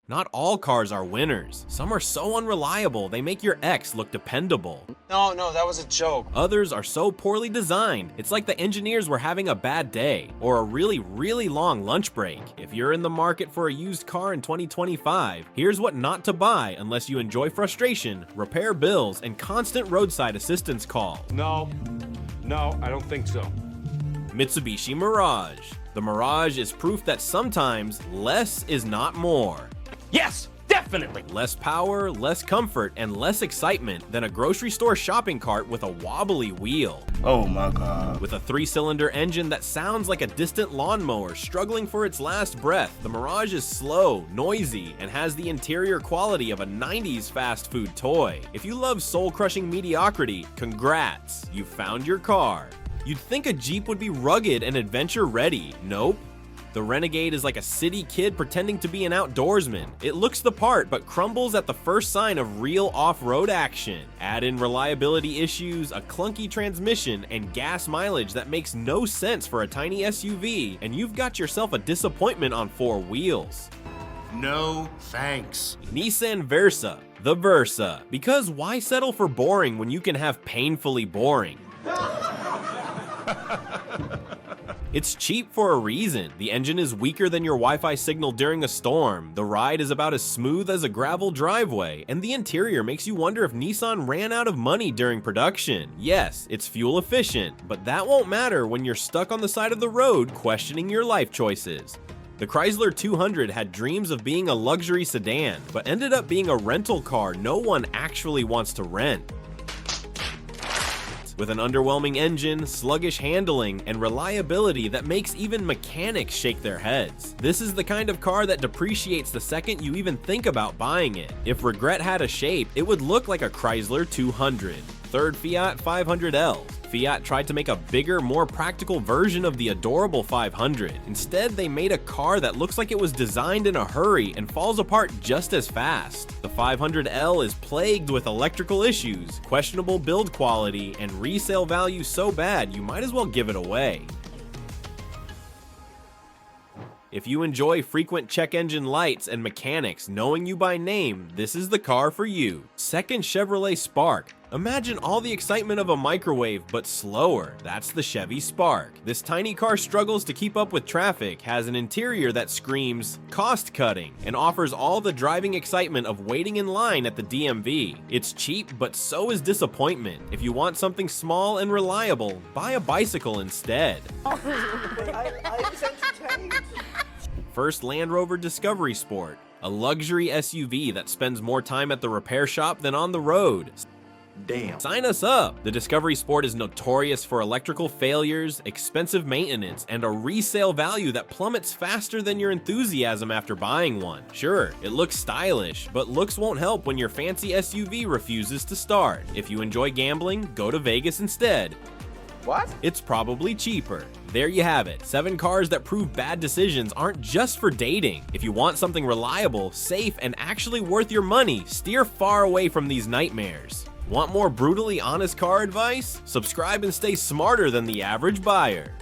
Not all cars are winners. Some are so unreliable they make your ex look dependable. No, that was a joke. Others are so poorly designed, it's like the engineers were having a bad day, or a really long lunch break. If you're in the market for a used car in 2025, here's what not to buy unless you enjoy frustration, repair bills, and constant roadside assistance call. No, I don't think so. Mitsubishi Mirage. The Mirage is proof that sometimes less is not more. Yes, definitely. Less power, less comfort, and less excitement than a grocery store shopping cart with a wobbly wheel. Oh my god. With a 3-cylinder engine that sounds like a distant lawnmower struggling for its last breath, the Mirage is slow, noisy, and has the interior quality of a 90s fast food toy. If you love soul-crushing mediocrity, congrats, you found your car. You'd think a Jeep would be rugged and adventure-ready. Nope. The Renegade is like a city kid pretending to be an outdoorsman. It looks the part, but crumbles at the first sign of real off-road action. Add in reliability issues, a clunky transmission, and gas mileage that makes no sense for a tiny SUV, and you've got yourself a disappointment on 4 wheels. No thanks. Nissan Versa. The Versa. Because why settle for boring when you can have painfully boring? It's cheap for a reason. The engine is weaker than your Wi-Fi signal during a storm, the ride is about as smooth as a gravel driveway, and the interior makes you wonder if Nissan ran out of money during production. Yes, it's fuel efficient, but that won't matter when you're stuck on the side of the road questioning your life choices. The Chrysler 200 had dreams of being a luxury sedan, but ended up being a rental car no one actually wants to rent. With an underwhelming engine, sluggish handling, and reliability that makes even mechanics shake their heads. This is the kind of car that depreciates the second you even think about buying it. If regret had a shape, it would look like a Chrysler 200. Third Fiat 500L. Fiat tried to make a bigger, more practical version of the adorable 500. Instead, they made a car that looks like it was designed in a hurry and falls apart just as fast. The 500L is plagued with electrical issues, questionable build quality, and resale value so bad you might as well give it away. If you enjoy frequent check engine lights and mechanics knowing you by name, this is the car for you. Second Chevrolet Spark. Imagine all the excitement of a microwave, but slower. That's the Chevy Spark. This tiny car struggles to keep up with traffic, has an interior that screams cost cutting, and offers all the driving excitement of waiting in line at the DMV. It's cheap, but so is disappointment. If you want something small and reliable, buy a bicycle instead. First Land Rover Discovery Sport. A luxury SUV that spends more time at the repair shop than on the road. Damn. Sign us up! The Discovery Sport is notorious for electrical failures, expensive maintenance, and a resale value that plummets faster than your enthusiasm after buying one. Sure, it looks stylish, but looks won't help when your fancy SUV refuses to start. If you enjoy gambling, go to Vegas instead. What? It's probably cheaper. There you have it. 7 cars that prove bad decisions aren't just for dating. If you want something reliable, safe, and actually worth your money, steer far away from these nightmares. Want more brutally honest car advice? Subscribe and stay smarter than the average buyer.